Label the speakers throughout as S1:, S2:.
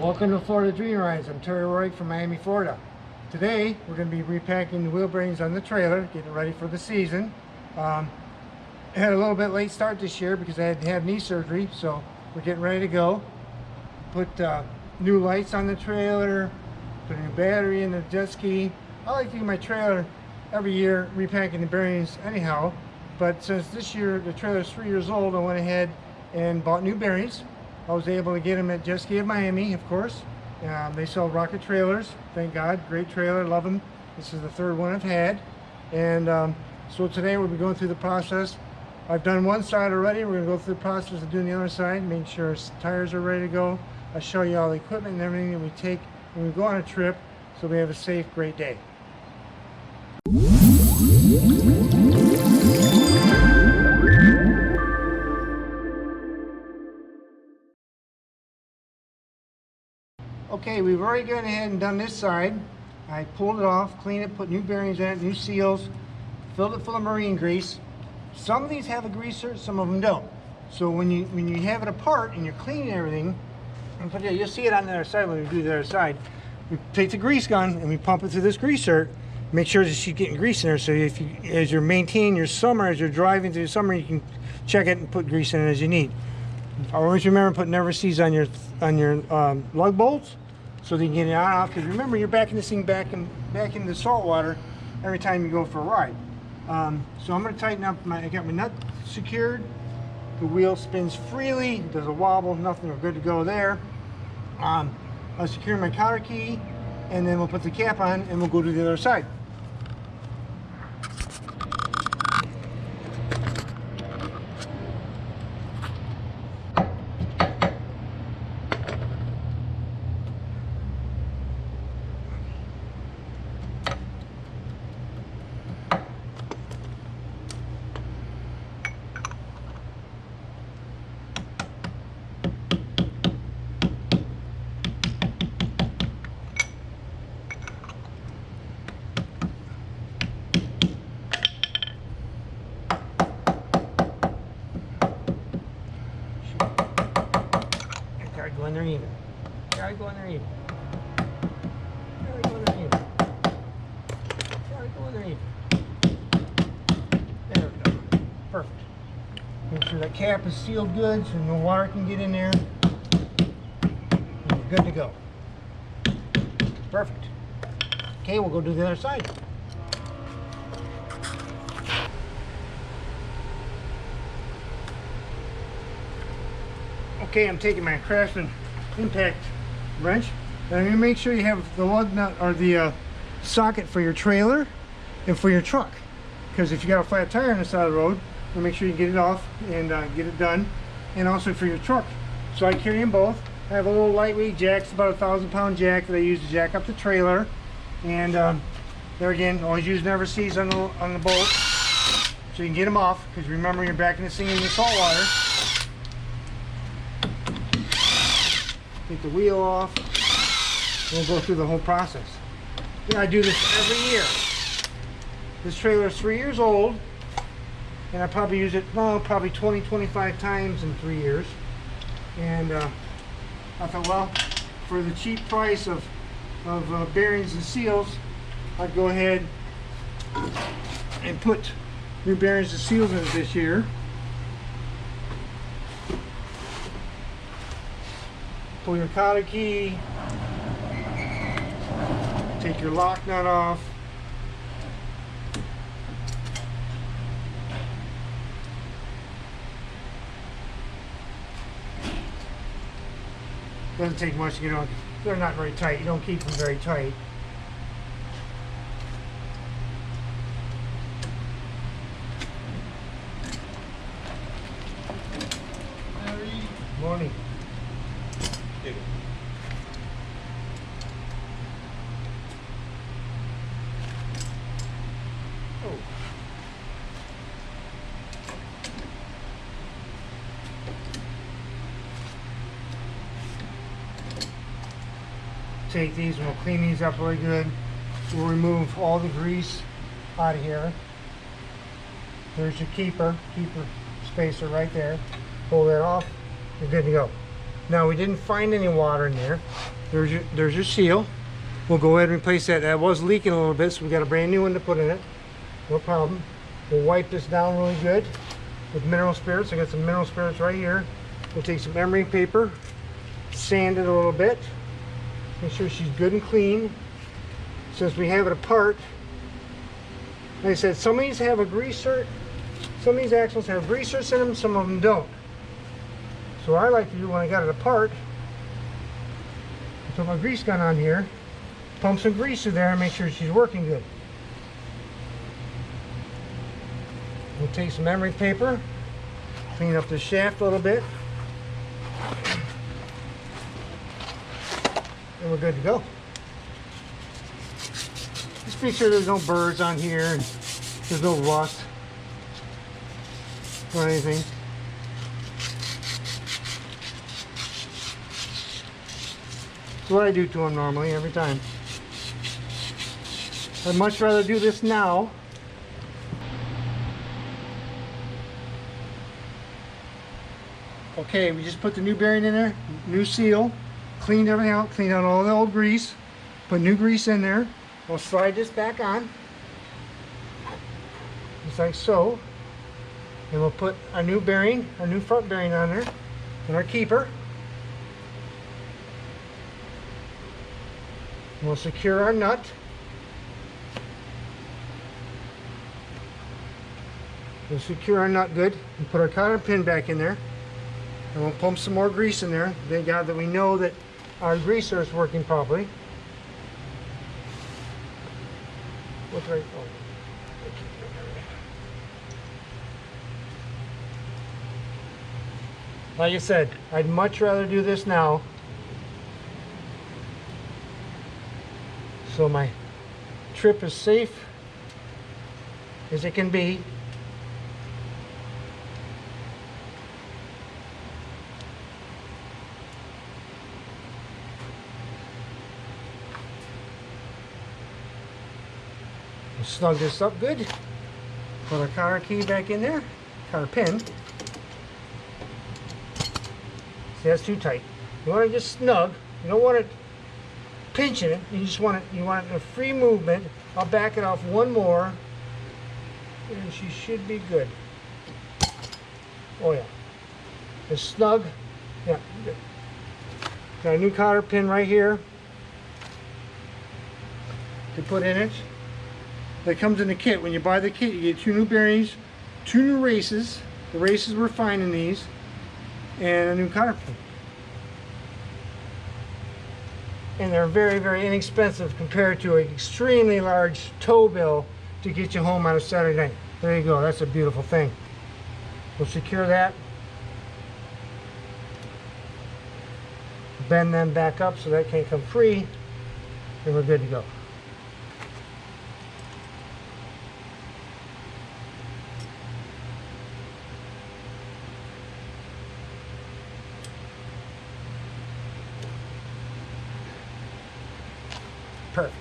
S1: Welcome to Florida Dream Rides. I'm Terry Roy from Miami, Florida. Today we're going to be repacking the wheel bearings on the trailer, getting ready for the season. I had a little bit late start this year because I had to have knee surgery, so we're getting ready to go. Put new lights on the trailer, put a new battery in the jet ski. I like to do my trailer every year, repacking the bearings anyhow, but since this year the trailer is 3 years old, I went ahead and bought new bearings. I was able to get them at Jet Ski of Miami, of course. They sell rocket trailers, thank God. Great trailer, love them. This is the third one I've had. And so today we'll be going through the process. I've done one side already. We're going to go through the process of doing the other side, make sure tires are ready to go. I'll show you all the equipment and everything that we take when we go on a trip, so we have a safe, great day. Okay, we've already gone ahead and done this side. I pulled it off, cleaned it, put new bearings in it, new seals, filled it full of marine grease. Some of these have a greaser, some of them don't. So when you have it apart and you're cleaning everything, you'll see it on the other side when we do the other side. We take the grease gun and we pump it through this greaser. Make sure that she's getting grease in there, so as you're maintaining your summer, as you're driving through the summer, you can check it and put grease in it as you need. Always remember put never seize on your lug bolts, so that you can get it on and off, because remember you're backing this thing back in the salt water every time you go for a ride. So I'm going to tighten up I got my nut secured. The wheel spins freely, does a wobble, nothing, we're good to go there. I'll secure my cotter key, and then we'll put the cap on and we'll go to the other side. Go in there even. Gotta go in there even. Gotta go in there even. Gotta go in there even. There we go. Perfect. Make sure that cap is sealed good so no water can get in there. And you're good to go. Perfect. Okay, we'll go do the other side. Okay, I'm taking my Craftsman impact wrench, and you make sure you have the lug nut or the socket for your trailer and for your truck, because if you got a flat tire on the side of the road, you make sure you get it off and get it done, and also for your truck. So I carry them both. I have a little lightweight jack, it's about a 1,000-pound jack that I use to jack up the trailer, and there again, always use never seize on the bolt so you can get them off, because remember you're backing this thing in the salt water. Take the wheel off, we'll go through the whole process. I do this every year. This trailer is 3 years old, and I probably use it probably 20-25 times in 3 years. And I thought, well, for the cheap price of bearings and seals, I'd go ahead and put new bearings and seals in it this year. Pull your cotter key, take your lock nut off, doesn't take much to get on. They're not very tight, you don't keep them very tight. Morning. Take these and we'll clean these up really good. We'll remove all the grease out of here. There's your keeper spacer right there. Pull that off, you're good to go. Now we didn't find any water in there. There's your seal. We'll go ahead and replace that. That was leaking a little bit, so we got a brand new one to put in it. No problem. We'll wipe this down really good with mineral spirits. I got some mineral spirits right here. We'll take some emery paper, sand it a little bit, make sure she's good and clean. Since we have it apart, like I said, some of these have a greaser, some of these axles have greasers in them, some of them don't. So what I like to do when I got it apart, I put my grease gun on here, pump some grease through there and make sure she's working good. We'll take some emery paper, clean up the shaft a little bit, and we're good to go. Just make sure there's no birds on here and there's no rust or anything. That's what I do to them normally every time. I'd much rather do this now. Okay, we just put the new bearing in there, new seal, cleaned everything out, cleaned out all the old grease, put new grease in there. We'll slide this back on, just like so, and we'll put our new bearing, our new front bearing on there, and our keeper. We'll secure our nut. We'll secure our nut good and put our cotter pin back in there. And we'll pump some more grease in there. Thank God that we know that our greaser is working properly. What's right? Oh. Like I said, I'd much rather do this now, so my trip is safe as it can be. We'll snug this up good. Put our cotter key back in there, cotter pin. See, that's too tight. You want it just snug. You don't want it pinching it. You just want it. You want it in a free movement. I'll back it off one more, and she should be good. Oh yeah, it's snug. Yeah, good. Got a new cotter pin right here to put in it. That comes in the kit. When you buy the kit, you get 2 new bearings, 2 new races. The races were fine in these, and a new cotter pin. And they're very, very inexpensive compared to an extremely large tow bill to get you home on a Saturday night. There you go. That's a beautiful thing. We'll secure that. Bend them back up so that can't come free, and we're good to go. Perfect.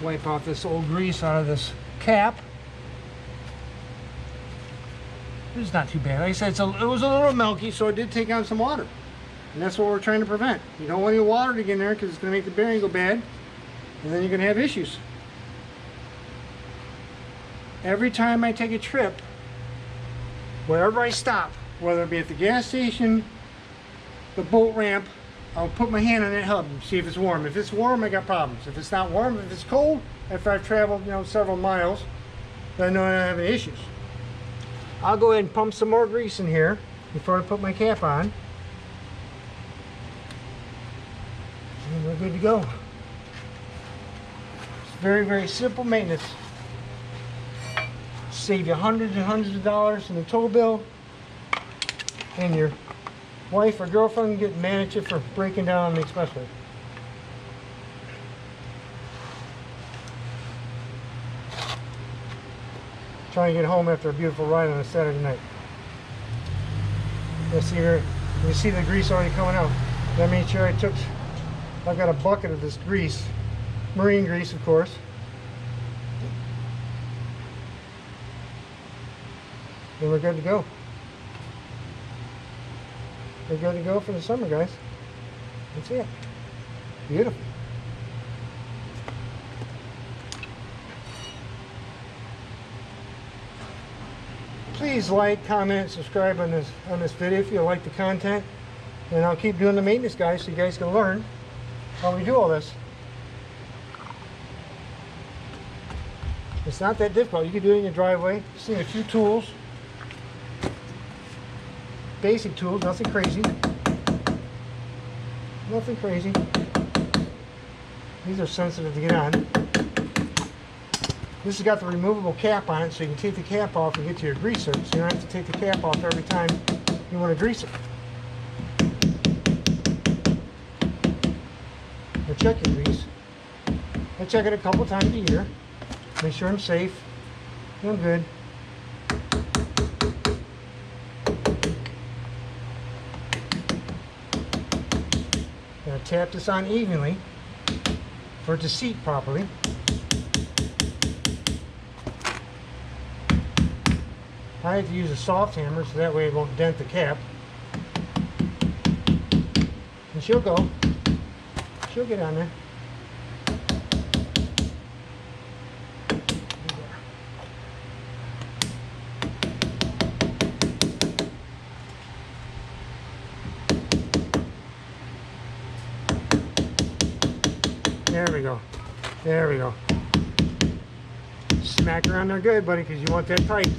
S1: Wipe off this old grease out of this cap. It's not too bad. Like I said, it was a little milky, so it did take on some water. And that's what we're trying to prevent. You don't want any water to get in there because it's going to make the bearing go bad, and then you're going to have issues. Every time I take a trip, wherever I stop, whether it be at the gas station, the boat ramp, I'll put my hand on that hub and see if it's warm. If it's warm, I got problems. If it's not warm, if it's cold, after I've traveled, several miles, then I know I don't have any issues. I'll go ahead and pump some more grease in here before I put my cap on. And we're good to go. It's very, very simple maintenance. Save you hundreds and hundreds of dollars in the tow bill, and your wife or girlfriend get mad at you for breaking down on the expressway. Trying to get home after a beautiful ride on a Saturday night. You see the grease already coming out. That means sure I've got a bucket of this grease, marine grease, of course. And we're good to go. we're good to go for the summer, guys. That's it. Beautiful. Please like, comment, subscribe on this video if you like the content, and I'll keep doing the maintenance, guys, so you guys can learn how we do all this. It's not that difficult. You can do it in your driveway. Just need a few tools, basic tools, nothing crazy. Nothing crazy. These are sensitive to get on. This has got the removable cap on it, so you can take the cap off and get to your greaser, so you don't have to take the cap off every time you want to grease it. Or check your grease. I check it a couple times a year. Make sure I'm safe. I'm good. Gotta tap this on evenly for it to seat properly. I have to use a soft hammer so that way it won't dent the cap. And she'll go. She'll get on there. There we go. There we go. Smack her on there good, buddy, because you want that tight.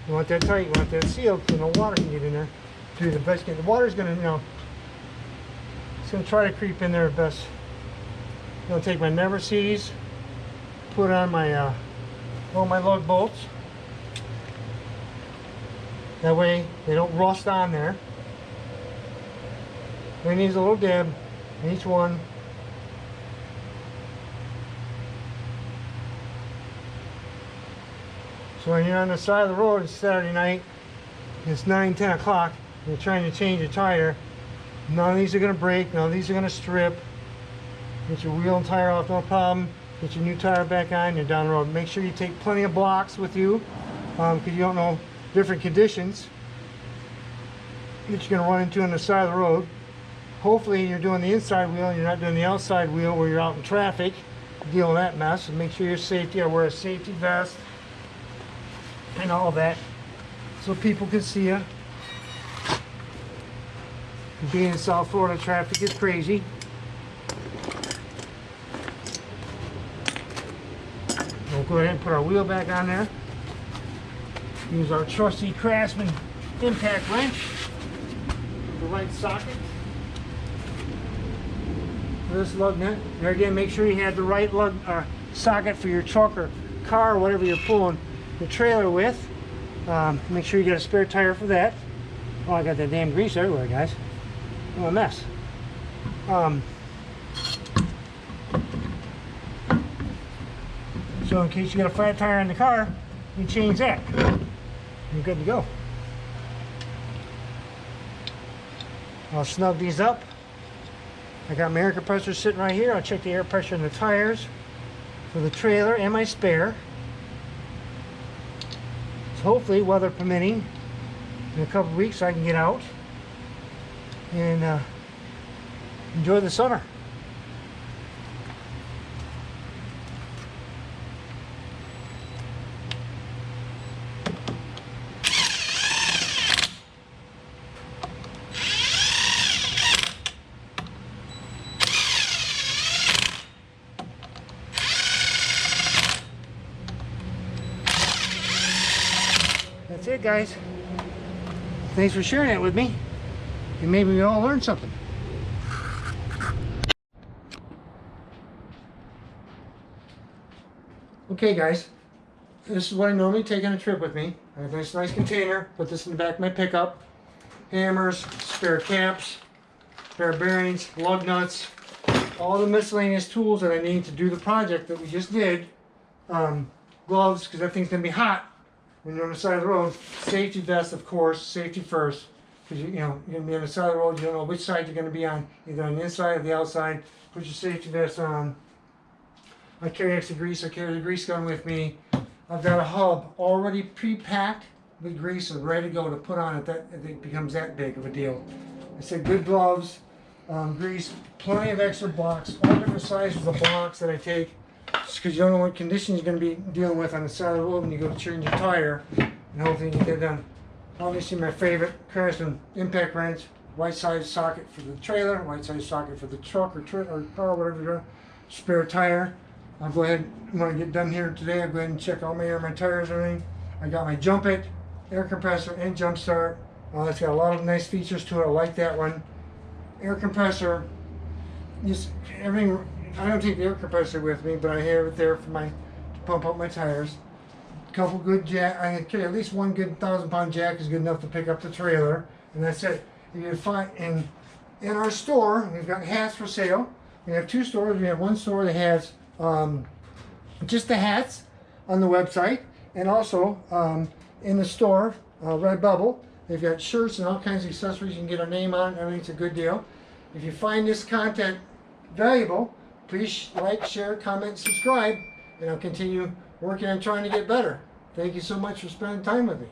S1: You want that tight. You want that sealed so no water can get in there. Do the best. The water's going to, it's going to try to creep in there best. I'm going to take my never sees, put on my all my lug bolts. That way they don't rust on there. It needs a little dab in each one. So when you're on the side of the road, it's Saturday night, it's 9, 10 o'clock, you're trying to change a tire, none of these are going to break, none of these are going to strip. Get your wheel and tire off, no problem. Get your new tire back on, you're down the road. Make sure you take plenty of blocks with you, because you don't know different conditions that you're going to run into on the side of the road. Hopefully you're doing the inside wheel, and you're not doing the outside wheel where you're out in traffic, dealing with that mess. And make sure you're safety, I wear a safety vest and all that, so people can see you. Being in South Florida, traffic is crazy. We'll go ahead and put our wheel back on there. Use our trusty Craftsman impact wrench, the right socket for this lug nut. There again, make sure you have the right lug socket for your truck or car or whatever you're pulling the trailer with. Make sure you got a spare tire for that. Oh, I got that damn grease everywhere, guys. I'm a mess. So in case you got a flat tire in the car, you change that. You're good to go. I'll snug these up. I got my air compressor sitting right here. I'll check the air pressure in the tires for the trailer and my spare. Hopefully, weather permitting, in a couple of weeks I can get out and enjoy the summer. That's it, guys. Thanks for sharing it with me, and maybe we all learned something. Okay, guys, this is what I normally take on a trip with me. I have a nice container. Put this in the back of my pickup. Hammers, spare caps, spare bearings, lug nuts, all the miscellaneous tools that I need to do the project that we just did. Gloves, because that thing's gonna be hot when you're on the side of the road. Safety vest, of course, safety first, because you're gonna be on the side of the road. You don't know which side you're gonna be on, either on the inside or the outside. Put your safety vest on. I carry extra grease. I carry the grease gun with me. I've got a hub already pre-packed with grease and ready to go to put on it. That it becomes that big of a deal. I said good gloves, grease, plenty of extra blocks, all different sizes of blocks that I take, just because you don't know what condition you're going to be dealing with on the side of the road when you go to change your tire, and hopefully you get done. Obviously my favorite, Craftsman impact wrench, white size socket for the trailer, white size socket for the truck or car, whatever you're doing, spare tire. I'll go ahead, when I get done here today, I'll go ahead and check all my air, my tires and everything. I got my jump it, air compressor and jump start. It's got a lot of nice features to it. I like that one. Air compressor, just everything. I don't take the air compressor with me, but I have it there for to pump up my tires. A couple good jack. I carry at least one good 1,000-pound jack is good enough to pick up the trailer, and that's it. You can find in our store. We've got hats for sale. We have two stores. We have one store that has just the hats on the website, and also in the store, Redbubble, they've got shirts and all kinds of accessories. You can get our name on it. Everything's a good deal. If you find this content valuable, please like, share, comment, subscribe, and I'll continue working on trying to get better. Thank you so much for spending time with me.